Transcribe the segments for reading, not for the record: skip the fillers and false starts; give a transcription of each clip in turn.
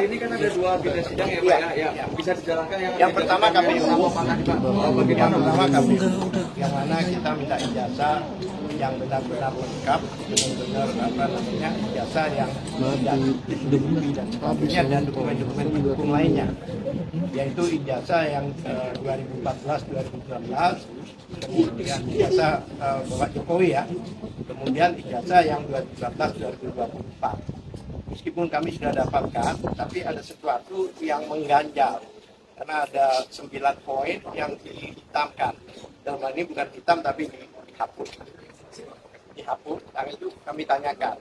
ini kan ada dua agenda sidang ya Pak ya. Bisa dijelaskan yang pertama KPU, bagaimana yang mana kita minta ijazah yang benar-benar lengkap, benar-benar ijazah yang dicukupi dan sebagainya dan dokumen-dokumen pendukung lainnya, yaitu ijazah yang 2014-2019, kemudian ijazah Bapak Jokowi ya, kemudian ijazah yang 2019-2024. Meskipun kami sudah dapatkan, tapi ada sesuatu yang mengganjal karena ada 9 poin yang dihitamkan. Dalam hal ini bukan hitam tapi dihapus. Nah itu kami tanyakan.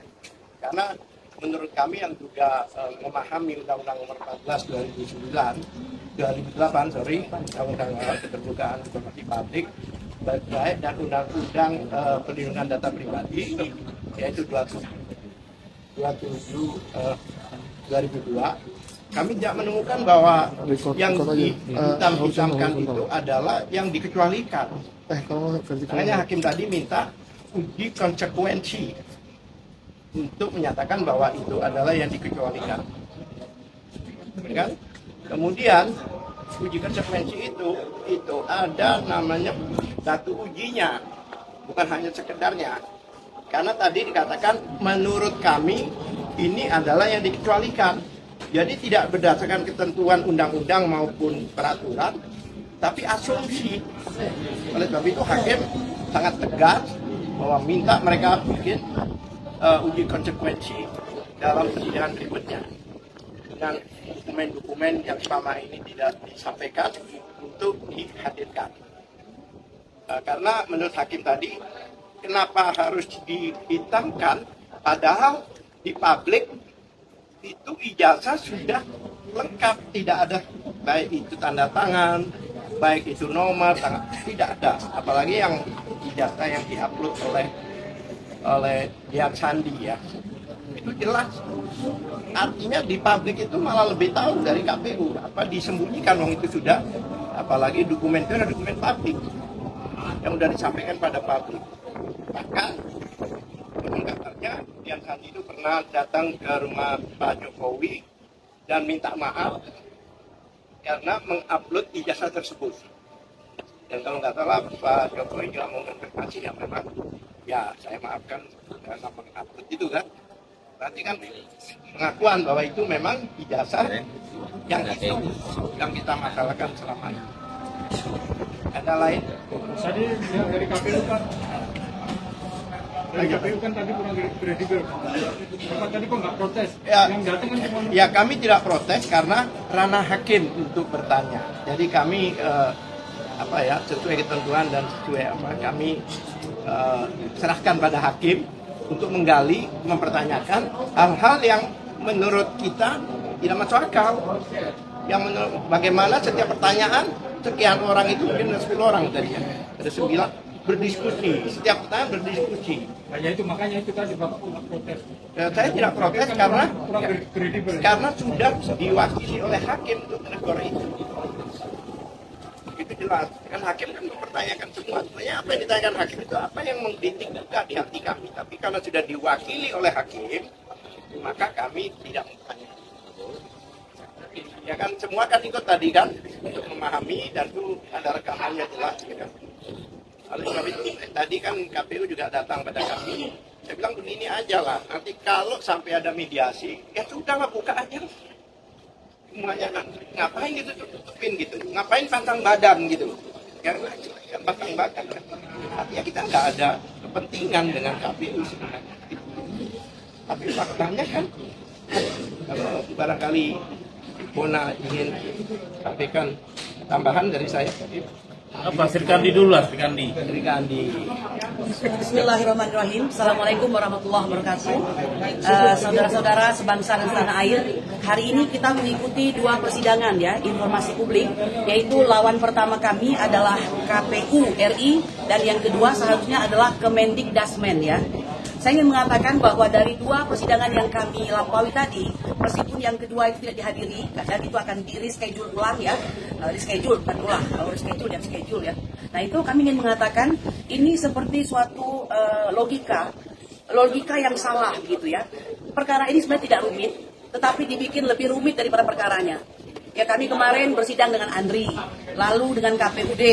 Karena menurut kami yang juga memahami Undang-Undang Nomor 14 2008, Undang-Undang Keterbukaan Informasi Publik baik dan Undang-Undang Perlindungan Data Pribadi yaitu 2002, kami tidak menemukan bahwa yang dihitam-hitamkan itu adalah yang dikecualikan. Makanya hakim tadi minta uji konsekuensi untuk menyatakan bahwa itu adalah yang dikecualikan. Kan? Kemudian uji konsekuensi itu ada namanya satu ujinya, bukan hanya sekedarnya. Karena tadi dikatakan menurut kami ini adalah yang dikecualikan. Jadi tidak berdasarkan ketentuan undang-undang maupun peraturan, tapi asumsi. Oleh sebab itu hakim sangat tegas bahwa minta mereka bikin uji konsekuensi dalam persidangan berikutnya. Dan dokumen-dokumen yang selama ini tidak disampaikan untuk dihadirkan. Karena menurut hakim tadi, kenapa harus dihitamkan padahal di publik itu ijazah sudah lengkap, tidak ada baik itu tanda tangan, baik itu nomor tangan, tidak ada. Apalagi yang ijazah yang diupload oleh Dian Sandi ya, itu jelas. Artinya di publik itu malah lebih tahu dari KPU apa disembunyikan wong itu sudah, apalagi dokumen itu adalah dokumen publik yang sudah disampaikan pada publik. Bahkan katanya Dian Sandi itu pernah datang ke rumah Pak Jokowi dan minta maaf karena mengupload ijazah tersebut. Dan kalau nggak salah Pak Jokowi juga mengonfirmasi yang memang ya saya maafkan karena mengupload itu kan. Berarti kan pengakuan bahwa itu memang ijazah yang itu yang kita masalahkan selama ini. Ada lain? Tadi yang dari KPU kan, tadi kurang kredibel. Bapak tadi kok nggak protes? Ya, yang datang kan cuma... ya kami tidak protes karena ranah hakim untuk bertanya. Jadi kami sesuai ketentuan dan sesuai kami serahkan pada hakim untuk menggali, mempertanyakan hal-hal yang menurut kita tidak masuk akal. Yang menurut bagaimana setiap pertanyaan sekian orang itu mungkin ada 10 orang tadi ya, ada 9 berdiskusi, setiap pertanyaan berdiskusi. Hanya itu makanya itu tadi Bapak nggak protes. Ya, saya tidak protes karena kredibel. Karena sudah diwakili oleh hakim untuk menegur itu. Itu jelas. Kan hakim kan mempertanyakan semua. Sebenarnya apa yang ditanyakan hakim itu apa yang menggelitik juga di hati kami. Tapi karena sudah diwakili oleh hakim, maka kami tidak bertanya. Ya kan semua kan ikut tadi kan untuk memahami dan itu ada rekamannya jelas ya kan. Oleh sebab itu tadi kan KPU juga datang pada kami. Saya bilang begini aja lah. Nanti kalau sampai ada mediasi, ya sudah lah buka aja. Semuanya ngapain gitu tutupin gitu, ngapain pasang badan gitu, ya pasang badan. Artinya kita nggak ada kepentingan dengan KPU sebenarnya. Tapi faktanya kan, kalau barangkali Bona ingin sampaikan tambahan dari saya. Pak Srikandi dulu lah, Srikandi. Bismillahirrahmanirrahim. Assalamualaikum warahmatullahi wabarakatuh. Saudara-saudara sebangsa dan setanah air, hari ini kita mengikuti 2 persidangan ya, informasi publik, yaitu lawan pertama kami adalah KPU RI dan yang kedua seharusnya adalah Kemendikdasmen ya. Saya ingin mengatakan bahwa dari 2 persidangan yang kami lampaui tadi, meskipun yang kedua itu tidak dihadiri, dan itu akan di-reschedule ulang ya, reschedule bukan ulang, kalau reschedule dan schedule ya. Nah itu kami ingin mengatakan ini seperti suatu logika yang salah gitu ya. Perkara ini sebenarnya tidak rumit, tetapi dibikin lebih rumit daripada perkaranya. Ya, kami kemarin bersidang dengan Andri, lalu dengan KPUD,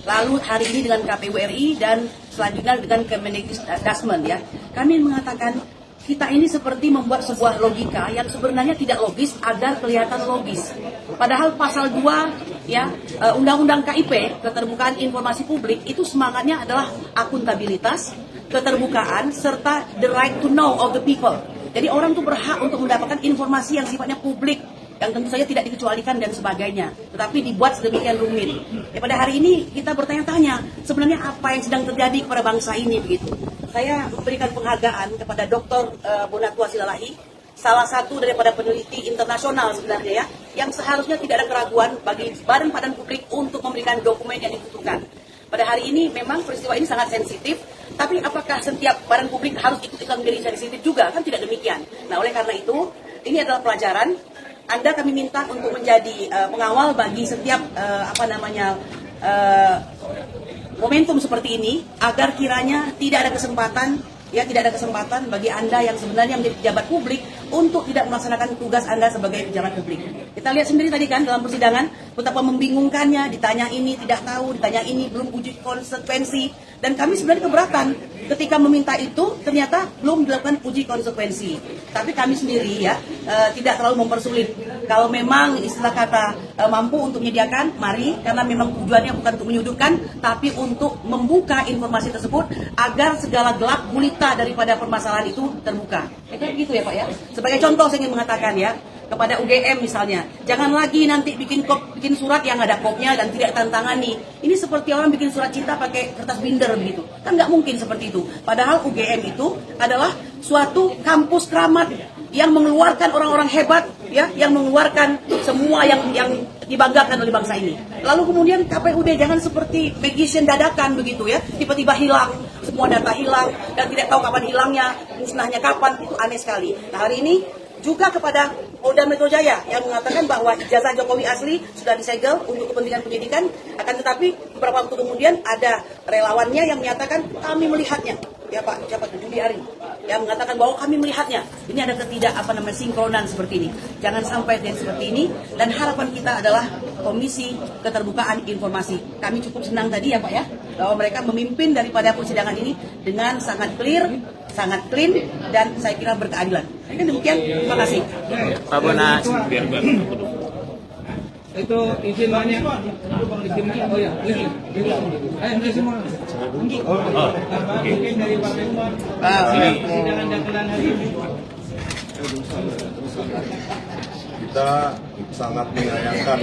lalu hari ini dengan KPU RI, dan selanjutnya dengan Kemendikbud ya. Kami mengatakan kita ini seperti membuat sebuah logika yang sebenarnya tidak logis agar kelihatan logis. Padahal pasal 2 ya Undang-Undang KIP, Keterbukaan Informasi Publik, itu semangatnya adalah akuntabilitas, keterbukaan, serta the right to know of the people. Jadi orang tuh berhak untuk mendapatkan informasi yang sifatnya publik, yang tentu saja tidak dikecualikan dan sebagainya, tetapi dibuat sedemikian rumit. Ya, pada hari ini kita bertanya-tanya sebenarnya apa yang sedang terjadi kepada bangsa ini begitu. Saya memberikan penghargaan kepada Dr. Bonatua Silalahi, salah satu daripada peneliti internasional sebenarnya ya, yang seharusnya tidak ada keraguan bagi badan publik untuk memberikan dokumen yang dibutuhkan. Pada hari ini memang peristiwa ini sangat sensitif, tapi apakah setiap badan publik harus ikut-ikutan menjadi sensitif juga? Kan tidak demikian. Nah, oleh karena itu, ini adalah pelajaran. Anda kami minta untuk menjadi pengawal bagi setiap momentum seperti ini, agar kiranya tidak ada kesempatan bagi Anda yang sebenarnya menjadi pejabat publik untuk tidak melaksanakan tugas Anda sebagai pejabat publik. Kita lihat sendiri tadi kan dalam persidangan betapa membingungkannya, ditanya ini tidak tahu, ditanya ini belum uji konsekuensi, dan kami sebenarnya keberatan ketika meminta itu ternyata belum dilakukan uji konsekuensi. Tapi kami sendiri ya tidak terlalu mempersulit. Kalau memang istilah kata mampu untuk menyediakan, mari, karena memang tujuannya bukan untuk menyudutkan, tapi untuk membuka informasi tersebut agar segala gelap gulita daripada permasalahan itu terbuka. Kayak gitu ya Pak ya. Sebagai contoh saya ingin mengatakan ya, kepada UGM misalnya, jangan lagi nanti bikin surat yang ada kopnya dan tidak tantangani. Ini seperti orang bikin surat cinta pakai kertas binder begitu. Kan nggak mungkin seperti itu. Padahal UGM itu adalah suatu kampus keramat yang mengeluarkan orang-orang hebat ya, yang mengeluarkan semua yang dibanggakan oleh bangsa ini. Lalu kemudian KPUD jangan seperti magician dadakan begitu ya, tiba-tiba hilang, semua data hilang dan tidak tahu kapan hilangnya, musnahnya kapan, itu aneh sekali. Nah, hari ini juga kepada Polda Metro Jaya yang mengatakan bahwa ijazah Jokowi asli sudah disegel untuk kepentingan pendidikan, akan tetapi beberapa waktu kemudian ada relawannya yang menyatakan kami melihatnya, ya Pak, siapa itu Budi Ari, yang mengatakan bahwa kami melihatnya. Ini ada sinkronan seperti ini. Jangan sampai terjadi seperti ini, dan harapan kita adalah Komisi Keterbukaan Informasi. Kami cukup senang tadi ya Pak ya, bahwa mereka memimpin daripada persidangan ini dengan sangat clear, sangat clean, dan saya kira berkeadilan. Mungkin demikian, terima kasih. Pak Bonas, Itu izin banyak. Oh ya, ayo semua. Mungkin dari Pak Menko. Persidangan dagelan hari ini. Kita sangat menyayangkan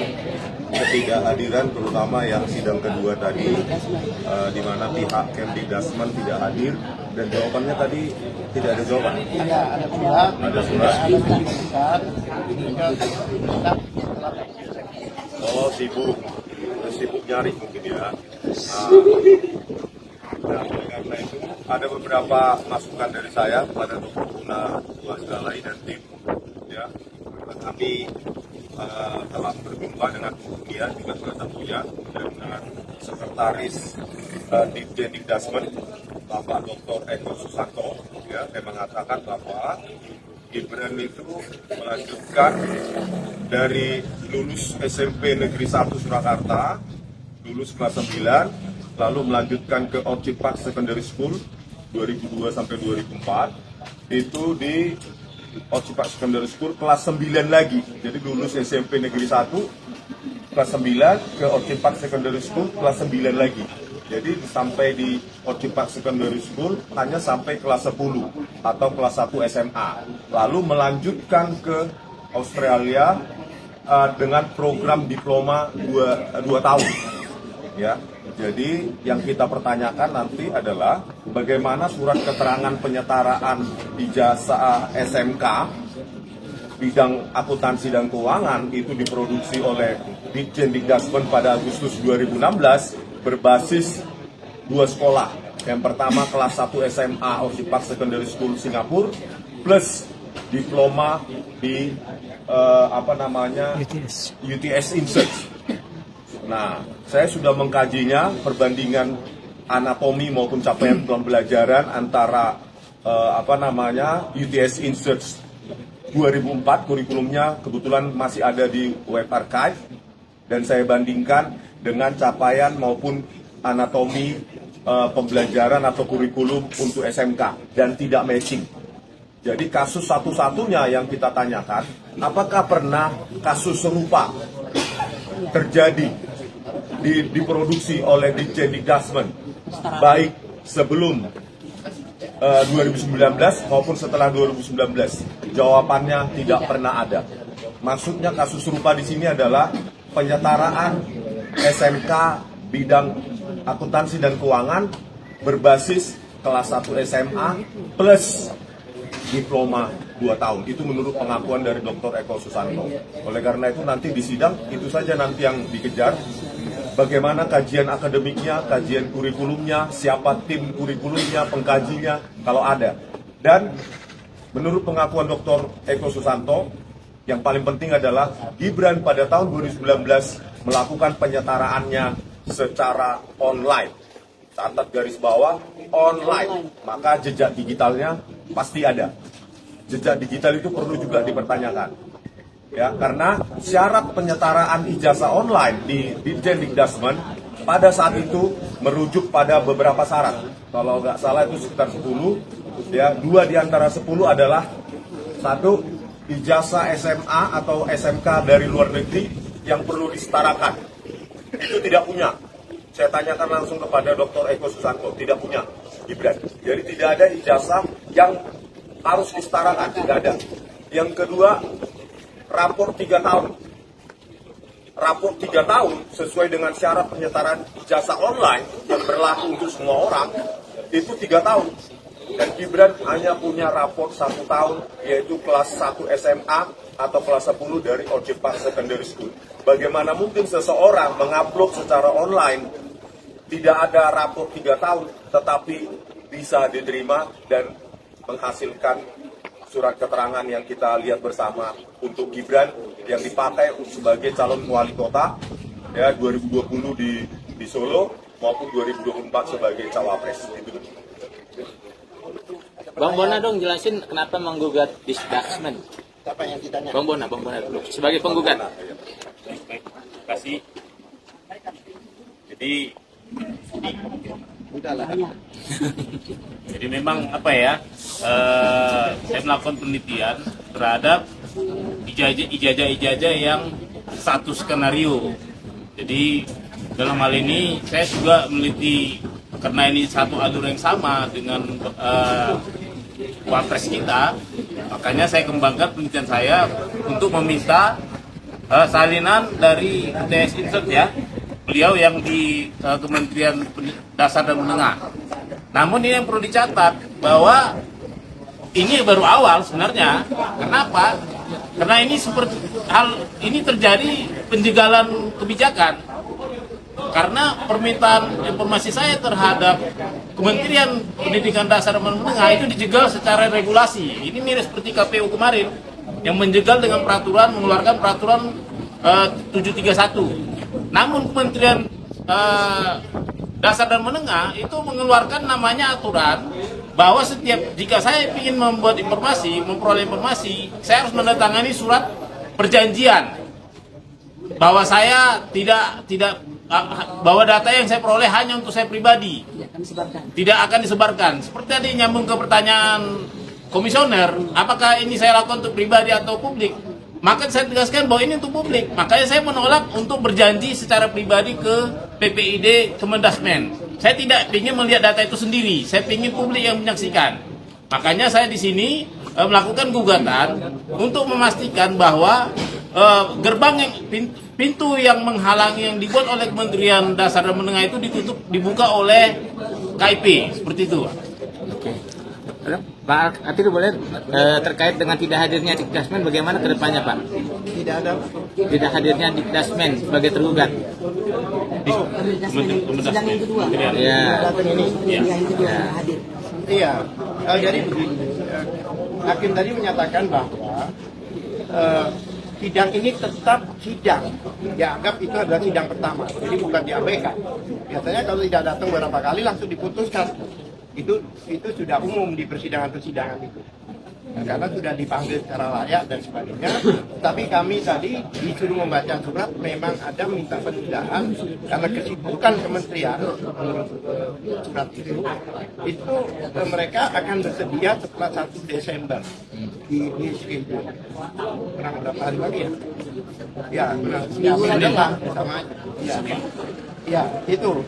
ketidakhadiran, terutama yang sidang kedua tadi, di mana pihak Kemdikbud tidak hadir, dan jawabannya tadi tidak ada jawaban. Ada surat. Oh, sibuk nyari mungkin ya. Nah, karena itu ada beberapa masukan dari saya kepada Dr. Bonatua Silalahi dan tim. Ya, kami telah berjumpa dengan dia juga salah satunya dengan sekretaris Dikdasmen Bapak Dr. Eko Susanto, ya, yang mengatakan bahwa Gibran itu melanjutkan dari lulus SMP Negeri 1 Surakarta, lulus kelas 9, lalu melanjutkan ke Orchid Park Secondary School 2002 sampai 2004, itu di Orchid Park Secondary School kelas 9 lagi. Jadi lulus SMP Negeri 1 kelas 9 ke Orchid Park Secondary School kelas 9 lagi. Jadi sampai di Orchid Park Secondary School hanya sampai kelas 10 atau kelas 1 SMA. Lalu melanjutkan ke Australia dengan program diploma 2 tahun. Ya. Jadi yang kita pertanyakan nanti adalah bagaimana surat keterangan penyetaraan ijazah SMK bidang akuntansi dan keuangan itu diproduksi oleh Ditjen Dikdasmen pada Agustus 2016 berbasis 2 sekolah. Yang pertama kelas 1 SMA Orchid Park Secondary School Singapura plus diploma di UTS Insert. Nah, saya sudah mengkajinya, perbandingan anatomi maupun capaian pembelajaran antara UTS Insert 2004 kurikulumnya kebetulan masih ada di web archive, dan saya bandingkan dengan capaian maupun anatomi pembelajaran atau kurikulum untuk SMK, dan tidak matching. Jadi kasus satu-satunya yang kita tanyakan, apakah pernah kasus serupa terjadi diproduksi oleh Ditjen Dikdasmen baik sebelum 2019 maupun setelah 2019? Jawabannya tidak pernah ada. Maksudnya kasus serupa di sini adalah penyetaraan SMK bidang akuntansi dan keuangan berbasis kelas 1 SMA plus diploma 2 tahun. Itu menurut pengakuan dari Dr. Eko Susanto. Oleh karena itu nanti di sidang itu saja nanti yang dikejar. Bagaimana kajian akademiknya, kajian kurikulumnya, siapa tim kurikulumnya, pengkajinya, kalau ada. Dan menurut pengakuan Dr. Eko Susanto, yang paling penting adalah Gibran pada tahun 2019 melakukan penyetaraannya secara online. Catat garis bawah, online. Maka jejak digitalnya pasti ada. Jejak digital itu perlu juga dipertanyakan. Ya, karena syarat penyetaraan ijazah online di Ditjen Dikdasmen pada saat itu merujuk pada beberapa syarat. Kalau nggak salah itu sekitar 10. Ya, 2 di antara 10 adalah 1, ijazah SMA atau SMK dari luar negeri yang perlu disetarakan. Itu tidak punya. Saya tanyakan langsung kepada Dr. Eko Susanto, tidak punya Gibran. Jadi tidak ada ijazah yang harus disetarakan, tidak ada. Yang kedua, rapor 3 tahun. Rapor 3 tahun sesuai dengan syarat penyetaraan ijazah online yang berlaku untuk semua orang, itu 3 tahun. Dan Gibran hanya punya rapor 1 tahun, yaitu kelas 1 SMA atau kelas 10 dari Orchid Park Secondary School. Bagaimana mungkin seseorang mengupload secara online tidak ada rapor 3 tahun, tetapi bisa diterima dan menghasilkan surat keterangan yang kita lihat bersama untuk Gibran yang dipakai sebagai calon wali kota ya 2020 di Solo maupun 2024 sebagai cawapres. Bang Bona dong jelasin kenapa menggugat Dikdasmen. Siapa yang ditanya? Bang Bona dulu sebagai penggugat. Baik, terima kasih. Jadi memang apa ya? Saya melakukan penelitian terhadap ijazah yang satu skenario. Jadi dalam hal ini saya juga meneliti karena ini satu alur yang sama dengan wapres kita, makanya saya kembangkan penelitian saya untuk meminta salinan dari UTS Insert ya, beliau yang di Kementerian Dasar dan Menengah. Namun ini yang perlu dicatat bahwa ini baru awal sebenarnya. Kenapa? Karena ini seperti hal ini terjadi penjagalan kebijakan. Karena permintaan informasi saya terhadap Kementerian Pendidikan Dasar dan Menengah itu dijegal secara regulasi. Ini mirip seperti KPU kemarin yang menjegal dengan peraturan, mengeluarkan peraturan 731. Namun Kementerian Dasar dan Menengah itu mengeluarkan namanya aturan bahwa jika saya ingin membuat informasi, memperoleh informasi, saya harus menandatangani surat perjanjian bahwa saya tidak bahwa data yang saya peroleh hanya untuk saya pribadi, tidak akan disebarkan. Seperti tadi nyambung ke pertanyaan komisioner, apakah ini saya lakukan untuk pribadi atau publik? Maka saya tegaskan bahwa ini untuk publik. Makanya saya menolak untuk berjanji secara pribadi ke PPID Kemendasmen. Saya tidak ingin melihat data itu sendiri. Saya ingin publik yang menyaksikan. Makanya saya di sini melakukan gugatan untuk memastikan bahwa gerbang yang pintu yang menghalangi yang dibuat oleh Kementerian Dasar dan Menengah itu dibuka oleh KIP seperti itu. Oke. Pak Atir boleh terkait dengan tidak hadirnya Dikdasmen bagaimana ke depannya Pak? Tidak hadirnya Dikdasmen sebagai tergugat. Sidang yang kedua. Ya. Yang kedua hadir. Iya, jadi begini, hakim tadi menyatakan bahwa sidang ini tetap sidang, dianggap itu adalah sidang pertama, jadi bukan diabaikan. Biasanya kalau tidak datang beberapa kali langsung diputuskan, itu sudah umum di persidangan-persidangan itu. karena sudah dipanggil secara layak dan sebagainya. Tapi kami tadi disuruh membaca surat, memang ada minta penundaan karena kesibukan kementerian. Menurut surat itu mereka akan bersedia setelah 1 Desember di schedule. Kurang berapa hari lagi ya? Ya, kurang lah sama aja. Ya, itu.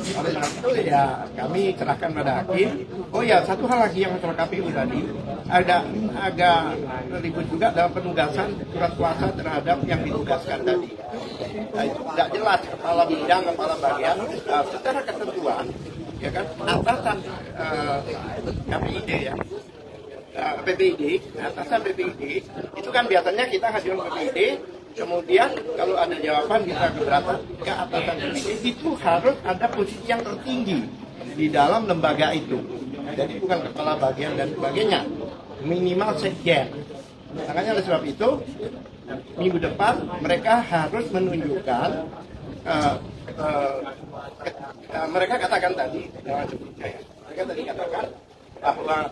Oleh sebab itu ya kami serahkan pada hakim. Oh ya, satu hal lagi yang masalah KPU tadi, ada agak ribut juga dalam penugasan surat kuasa terhadap yang ditugaskan tadi. Nah, itu tidak jelas kepala bidang, kepala bagian. Secara ketentuan, ya kan, atasan KPID ya, PPID, atasan PPID itu kan biasanya kita hadir PPID. Kemudian kalau ada jawaban kita keberatan ke atasan PPID, itu harus ada posisi yang tertinggi di dalam lembaga itu. Jadi bukan kepala bagian dan sebagainya, minimal sekjen. Makanya oleh sebab itu minggu depan mereka harus menunjukkan mereka katakan tadi, mereka tadi katakan bahwa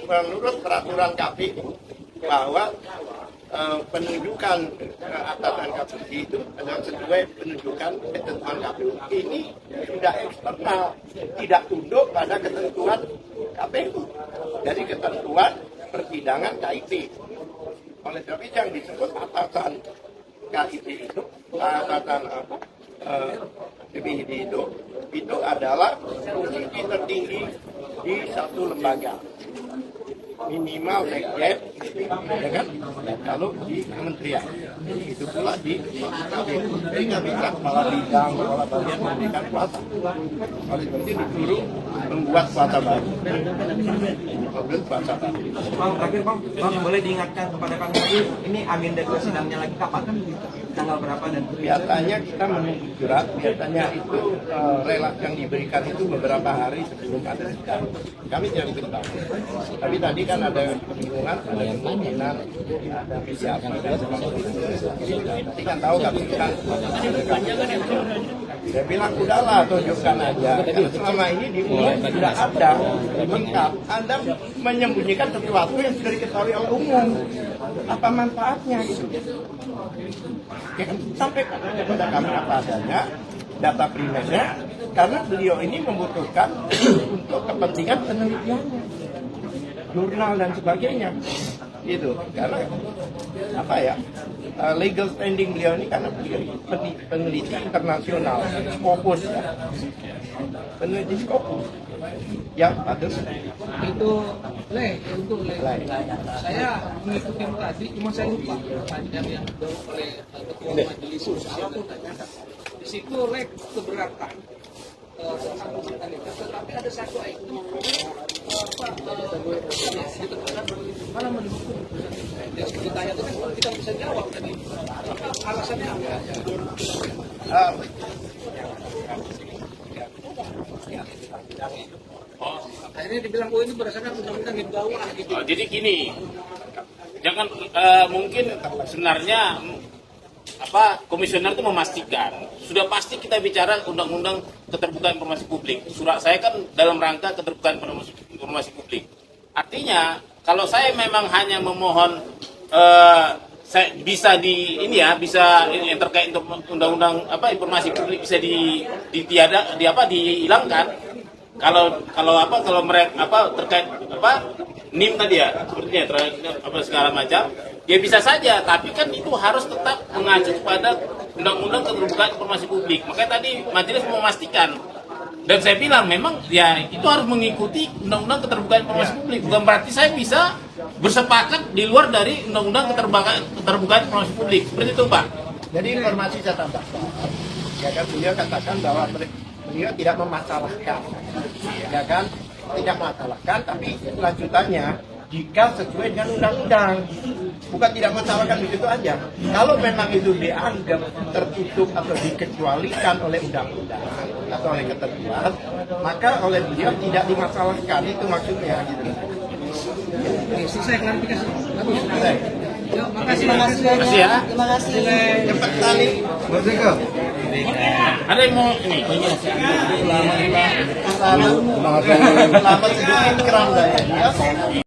menurut peraturan KPU bahwa penunjukan atasan KPU itu adalah sesuai penunjukan ketentuan KPU. Ini sudah eksternal, tidak tunduk pada ketentuan KPU. Jadi ketentuan persidangan KIP. Oleh sebab itu yang disebut atasan KIP itu, atasan PPID itu adalah posisi tertinggi di satu lembaga. Minimal sekjen, ya kan? Kalau di kementerian, itu pula di KPU. Jadi nggak bisa kepala bidang, kepala bagian memberikan kuasa. Oleh sebab itu disuruh membuat kuasa baru. Membuat kuasa baru. Bang, terakhir Bang, boleh diingatkan kepada kami lagi, ini agenda dua sidangnya lagi kapan? Tanggal berapa dan? Biasanya kita menunggu surat, biasanya itu relat yang diberikan itu beberapa hari sebelum ada sidang. Kami tidak beritahu. Tapi tadi kan ada kebingungan, ada kemungkinan, ada siapa dan sebagainya. Nanti kan tahu nggak bisa. Saya bilang udahlah tunjukkan aja. Karena selama ini di umum tidak ada lengkap. Anda menyembunyikan sesuatu yang sudah diketahui oleh umum. Apa manfaatnya gitu? Ya kan, sampaikan aja pada kami apa adanya, data primernya, karena beliau ini membutuhkan untuk kepentingan penelitiannya, jurnal dan sebagainya, gitu. Karena apa ya, legal standing beliau ini karena peneliti internasional, Scopus ya, peneliti Scopus, yang patut itu untuk saya mengikuti tadi, cuma saya lupa panjang yang didorong oleh ketua majelis sosial itu ternyata di situ keberatan tetapi ada satu item mana mendukung yang ditanya itu kan kita bisa jawab tadi alasannya apa? Akhirnya dibilang ini berdasarkan undang-undang di bawah gitu. Jadi gini, jangan mungkin sebenarnya komisioner itu memastikan sudah pasti kita bicara undang-undang keterbukaan informasi publik. Surat saya kan dalam rangka keterbukaan informasi publik. Artinya kalau saya memang hanya memohon saya bisa bisa yang terkait untuk undang-undang informasi publik bisa dihilangkan. Kalau mereka terkait NIM tadi ya sepertinya segala macam ya bisa saja, tapi kan itu harus tetap mengacu pada undang-undang keterbukaan informasi publik. Makanya tadi majelis memastikan dan saya bilang memang ya itu harus mengikuti undang-undang keterbukaan informasi publik, bukan berarti saya bisa bersepakat di luar dari undang-undang keterbukaan informasi publik seperti itu Pak. Jadi informasi saya tambahkan, ya kan beliau katakan bahwa beliau tidak memasalahkan, ya kan, tidak memasalahkan, tapi lanjutannya jika sesuai dengan undang-undang, bukan tidak memasalahkan begitu aja. Kalau memang itu dianggap tertutup atau dikecualikan oleh undang-undang atau oleh ketentuan, maka oleh beliau tidak dimasalahkan, itu maksudnya gitu. Selesai klarifikasi. Terima kasih ya. Terima kasih. Cepat kali. Ada yang mau ini? Selamat sedikit keram dari dia.